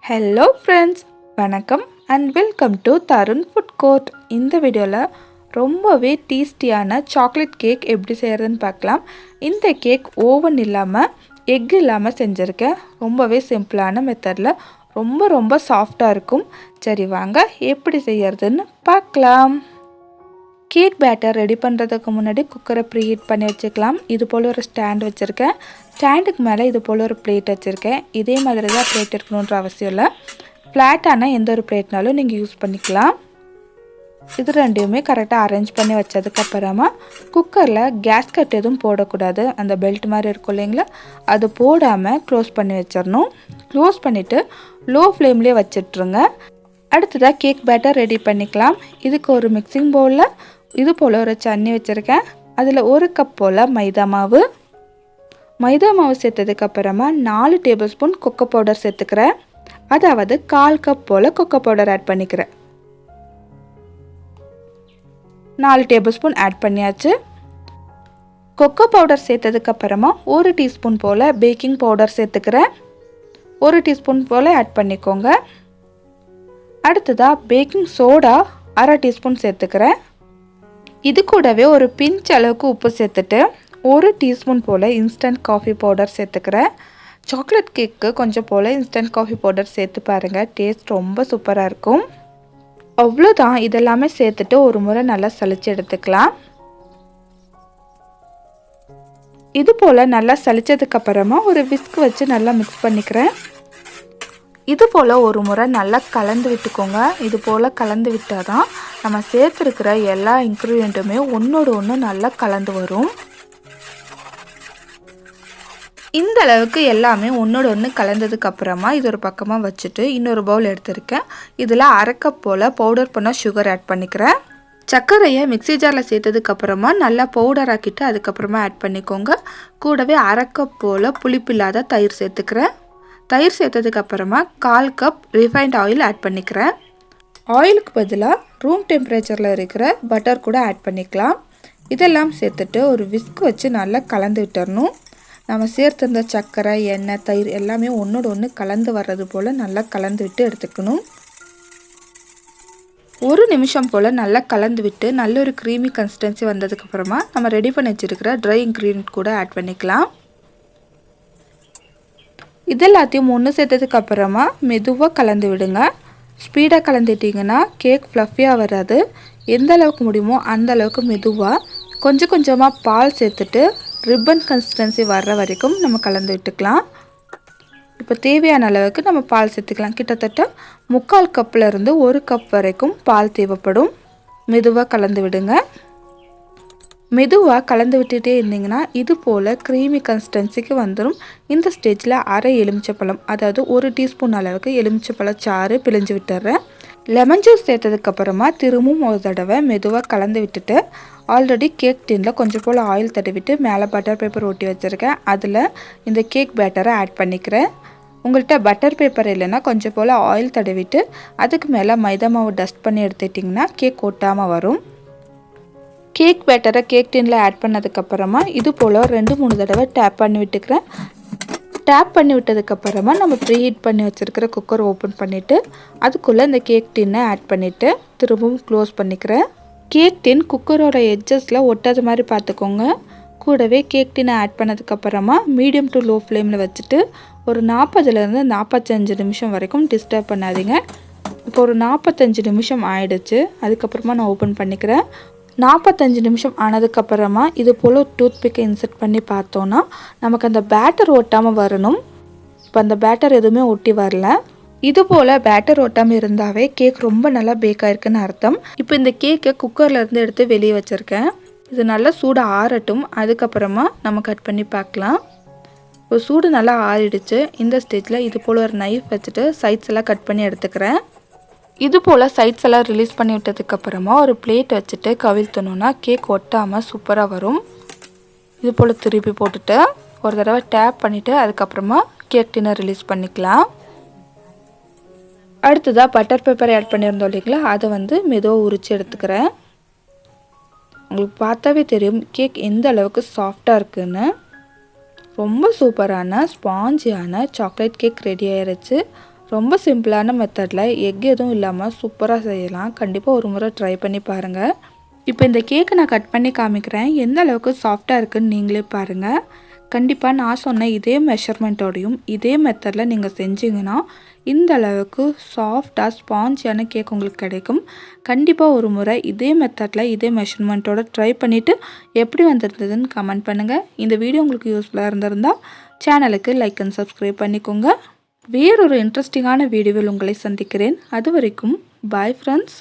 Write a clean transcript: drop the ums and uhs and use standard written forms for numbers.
Hello friends, வணக்கம் and welcome to Tarun food court. இந்த வீடியோவில் ரொம்பவே டேஸ்டியான சாக்லேட் கேக் எப்படி செய்கிறதுன்னு பார்க்கலாம். இந்த கேக் ஓவன் இல்லாமல் எக் இல்லாமல் செஞ்சுருக்கேன். ரொம்பவே சிம்பிளான மெத்தடில் ரொம்ப சாஃப்டாக இருக்கும். சரி வாங்க எப்படி செய்கிறதுன்னு பார்க்கலாம். கேக் பேட்டர் ரெடி பண்ணுறதுக்கு முன்னாடி குக்கரை ப்ரீஹீட் பண்ணி வச்சுக்கலாம். இது போல் ஒரு ஸ்டாண்ட் வச்சுருக்கேன். ஸ்டாண்டுக்கு மேலே இது போல் ஒரு பிளேட் வச்சுருக்கேன். இதே மாதிரி தான் பிளேட் இருக்கணுன்ற அவசியம் இல்லை. ஃப்ளாட்டான எந்த ஒரு பிளேட்னாலும் நீங்கள் யூஸ் பண்ணிக்கலாம். இது ரெண்டையுமே கரெக்டாக அரேஞ்ச் பண்ணி வச்சதுக்கப்புறமா குக்கரில் கேஸ் கட் எதுவும் போடக்கூடாது. அந்த பெல்ட் மாதிரி இருக்கும் இல்லைங்களா, அது போடாமல் க்ளோஸ் பண்ணி வச்சிடணும். க்ளோஸ் பண்ணிவிட்டு லோ ஃப்ளேம்லேயே வச்சிட்ருங்க. அடுத்ததாக கேக் பேட்டர் ரெடி பண்ணிக்கலாம். இதுக்கு ஒரு மிக்சிங் பவுலில் இது போல் ஒரு சன்னி வச்சுருக்கேன். அதில் 1 கப் போல் மைதா மாவு சேர்த்ததுக்கப்புறமா 4 டேபிள் ஸ்பூன் கொக்கோ பவுடர் சேர்த்துக்கிறேன். அதாவது 1/4 கப் போல் கொக்கோ பவுடர் ஆட் பண்ணிக்கிறேன். 4 டேபிள் ஸ்பூன் ஆட் பண்ணியாச்சு. கொக்கோ பவுடர் சேர்த்ததுக்கப்புறமா 1 டீஸ்பூன் போல் பேக்கிங் பவுடர் சேர்த்துக்கிறேன். 1 டீஸ்பூன் போல் ஆட் பண்ணிக்கோங்க. அடுத்ததாக பேக்கிங் சோடா 1/2 டீஸ்பூன் சேர்த்துக்கிறேன். இது கூடவே ஒரு பிஞ்ச் அளவுக்கு உப்பு சேர்த்துட்டு 1 டீஸ்பூன் போல் இன்ஸ்டன்ட் காஃபி பவுடர் சேர்த்துக்கிறேன். சாக்லேட் கேக்கு கொஞ்சம் போல் இன்ஸ்டன்ட் காஃபி பவுடர் சேர்த்து பாருங்கள், டேஸ்ட் ரொம்ப சூப்பராக இருக்கும். அவ்வளோதான், இதெல்லாமே சேர்த்துட்டு ஒரு முறை நல்லா சலிச்சு எடுத்துக்கலாம். இது போல் நல்லா சலிச்சதுக்கப்புறமா ஒரு விஸ்க் வச்சு நல்லா மிக்ஸ் பண்ணிக்கிறேன். இது போல் ஒரு முறை நல்லா கலந்து விட்டுக்கோங்க. இது போல் கலந்து விட்டால் தான் நம்ம சேர்த்துருக்கிற எல்லா இன்க்ரீடியண்ட்டுமே ஒன்றோடு ஒன்று நல்லா கலந்து வரும். இந்த அளவுக்கு எல்லாமே ஒன்றோடு ஒன்று கலந்ததுக்கப்புறமா இது ஒரு பக்கமாக வச்சுட்டு இன்னொரு பவுல் எடுத்துருக்கேன். இதில் 1/2 கப் போல் பவுடர் பண்ண சுகர் ஆட் பண்ணிக்கிறேன். சர்க்கரையை மிக்ஸி ஜாரில் சேர்த்ததுக்கப்புறமா நல்லா பவுடர் ஆக்கிட்டு அதுக்கப்புறமா ஆட் பண்ணிக்கோங்க. கூடவே 1/2 கப் போல் புளிப்பில்லாத தயிர் சேர்த்துக்கிறேன். தயிர் சேர்த்ததுக்கப்புறமா 1/4 கப் ரிஃபைண்ட் ஆயில் ஆட் பண்ணிக்கிறேன். ஆயிலுக்கு பதிலாக ரூம் டெம்பரேச்சரில் இருக்கிற பட்டர் கூட ஆட் பண்ணிக்கலாம். இதெல்லாம் சேர்த்துட்டு ஒரு விஸ்க் வச்சு நல்லா கலந்து விட்டுறணும். நம்ம சேர்த்துருந்த சர்க்கரை, எண்ணெய், தயிர் எல்லாமே ஒன்றோடு ஒன்று கலந்து வர்றது போல் நல்லா கலந்து விட்டு எடுத்துக்கணும். 1 நிமிஷம் போல் நல்லா கலந்து விட்டு நல்ல ஒரு க்ரீமி கன்சிஸ்டன்சி வந்ததுக்கப்புறமா நம்ம ரெடி பண்ணி வச்சுருக்கிற ட்ரை இன்க்ரீடியன்ட் கூட ஆட் பண்ணிக்கலாம். இதெல்லாத்தையும் ஒன்று சேர்த்ததுக்கப்புறமா மெதுவாக கலந்து விடுங்க. ஸ்பீடாக கலந்துட்டிங்கன்னா கேக் ஃப்ளஃபியாக வராது. எந்த அளவுக்கு முடியுமோ அந்த அளவுக்கு மெதுவாக கொஞ்சமாக பால் சேர்த்துட்டு ரிப்பன் கன்சிஸ்டன்சி வர்ற வரைக்கும் நம்ம கலந்து விட்டுக்கலாம். இப்போ தேவையான அளவுக்கு நம்ம பால் சேர்த்துக்கலாம். கிட்டத்தட்ட 3/4 கப்லேருந்து 1 கப் வரைக்கும் பால் தேவைப்படும். மெதுவாக கலந்து விடுங்க. மெதுவாக கலந்து விட்டுட்டே இருந்தீங்கன்னா இது போல் க்ரீமி கன்சிஸ்டன்சிக்கு வந்துடும். இந்த ஸ்டேஜில் 1/2 எலுமிச்சப்பழம், அதாவது 1 டீஸ்பூன் அளவுக்கு எலுமிச்சப்பழ சாறு பிழிஞ்சு விட்டுறேன். லெமன் ஜூஸ் சேர்த்ததுக்கப்புறமா திரும்பவும் ஒரு தடவை மெதுவாக கலந்து விட்டுட்டு ஆல்ரெடி கேக் டின்னில் கொஞ்சம் போல் ஆயில் தடவிட்டு மேலே பட்டர் பேப்பர் ஒட்டி வச்சுருக்கேன். அதில் இந்த கேக் பேட்டரை ஆட் பண்ணிக்கிறேன். உங்கள்கிட்ட பட்டர் பேப்பர் இல்லைன்னா கொஞ்சம் போல் ஆயில் தடவிட்டு அதுக்கு மேலே மைதா மாவு டஸ்ட் பண்ணி எடுத்துட்டிங்கன்னா கேக் ஒட்டாமல் வரும். கேக் பேட்டரை கேக் டின்னில் ஆட் பண்ணதுக்கப்புறமா இது போல் 2-3 தடவை டேப் பண்ணி விட்டுக்கிறேன். டேப் பண்ணி விட்டதுக்கப்புறமா நம்ம ப்ரீஹீட் பண்ணி வச்சுருக்கிற குக்கர் ஓப்பன் பண்ணிவிட்டு அதுக்குள்ளே இந்த கேக் டின்னை ஆட் பண்ணிவிட்டு திரும்பவும் க்ளோஸ் பண்ணிக்கிறேன். கேக் டின் குக்கரோட எட்ஜஸில் ஒட்டாத மாதிரி பார்த்துக்கோங்க. கூடவே கேக் டின்னை ஆட் பண்ணதுக்கப்புறமா மீடியம் டு லோ ஃப்ளேமில் வச்சுட்டு ஒரு 40லேருந்து 45 நிமிஷம் வரைக்கும் டிஸ்டர்ப் பண்ணாதீங்க. இப்போ ஒரு 45 நிமிஷம் ஆயிடுச்சு. அதுக்கப்புறமா நான் ஓப்பன் பண்ணிக்கிறேன். 45 நிமிஷம் ஆனதுக்கப்புறமா இது போல் டூத் பிக்கை இன்சர்ட் பண்ணி பார்த்தோன்னா நமக்கு அந்த பேட்டர் ஒட்டாமல் வரணும். இப்போ அந்த பேட்டர் எதுவுமே ஒட்டி வரல. இது போல் பேட்டர் ஒட்டாமல் இருந்தாவே கேக் ரொம்ப நல்லா பேக் ஆகிருக்குன்னு அர்த்தம். இப்போ இந்த கேக்கை குக்கர்லேருந்து எடுத்து வெளியே வச்சுருக்கேன். இது நல்லா சூடு ஆறட்டும். அதுக்கப்புறமா நம்ம கட் பண்ணி பார்க்கலாம். இப்போ சூடு நல்லா ஆறிடுச்சு. இந்த ஸ்டேஜில் இது போல் ஒரு நைஃப் வச்சுட்டு சைட்ஸ் எல்லாம் கட் பண்ணி எடுத்துக்கிறேன். இது போல் சைட்ஸ் எல்லாம் ரிலீஸ் பண்ணி விட்டதுக்கப்புறமா ஒரு பிளேட் வச்சுட்டு கவிழ்த்தணுன்னா கேக் ஒட்டாமல் சூப்பராக வரும். இது போல் திருப்பி போட்டுட்டு ஒரு தடவை டேப் பண்ணிவிட்டு அதுக்கப்புறமா கேக் டின்னை ரிலீஸ் பண்ணிக்கலாம். அடுத்ததாக பட்டர் பேப்பரை ஆட் பண்ணியிருந்தோம் இல்லைங்களா, அதை மெதுவாக உரித்து எடுத்துக்கிறேன். உங்களுக்கு பார்த்தாவே தெரியும் கேக் எந்த அளவுக்கு சாஃப்டாக இருக்குன்னு. ரொம்ப சூப்பரான ஸ்பாஞ்சியான சாக்லேட் கேக் ரெடி ஆயிடுச்சு. ரொம்ப சிம்பிளான மெத்தடில் எக் எதுவும் இல்லாமல் சூப்பராக செய்யலாம். கண்டிப்பாக ஒரு முறை ட்ரை பண்ணி பாருங்கள். இப்போ இந்த கேக்கை நான் கட் பண்ணி காமிக்கிறேன். எந்த அளவுக்கு சாஃப்டாக இருக்குதுன்னு நீங்களே பாருங்கள். கண்டிப்பாக நான் சொன்ன இதே மெஷர்மெண்ட்டோடையும் இதே மெத்தடில் நீங்கள் செஞ்சிங்கன்னா இந்த அளவுக்கு சாஃப்டாக ஸ்பாஞ்சியான கேக் உங்களுக்கு கிடைக்கும். கண்டிப்பாக ஒரு முறை இதே மெத்தடில் இதே மெஷர்மெண்ட்டோட ட்ரை பண்ணிவிட்டு எப்படி வந்திருந்ததுன்னு கமெண்ட் பண்ணுங்கள். இந்த வீடியோ உங்களுக்கு யூஸ்ஃபுல்லாக இருந்திருந்தால் சேனலுக்கு லைக் அண்ட் சப்ஸ்கிரைப் பண்ணிக்கோங்க. வேறொரு இன்ட்ரெஸ்டிங்கான வீடியோவில் உங்களை சந்திக்கிறேன். அது வரைக்கும் பாய் ஃப்ரெண்ட்ஸ்.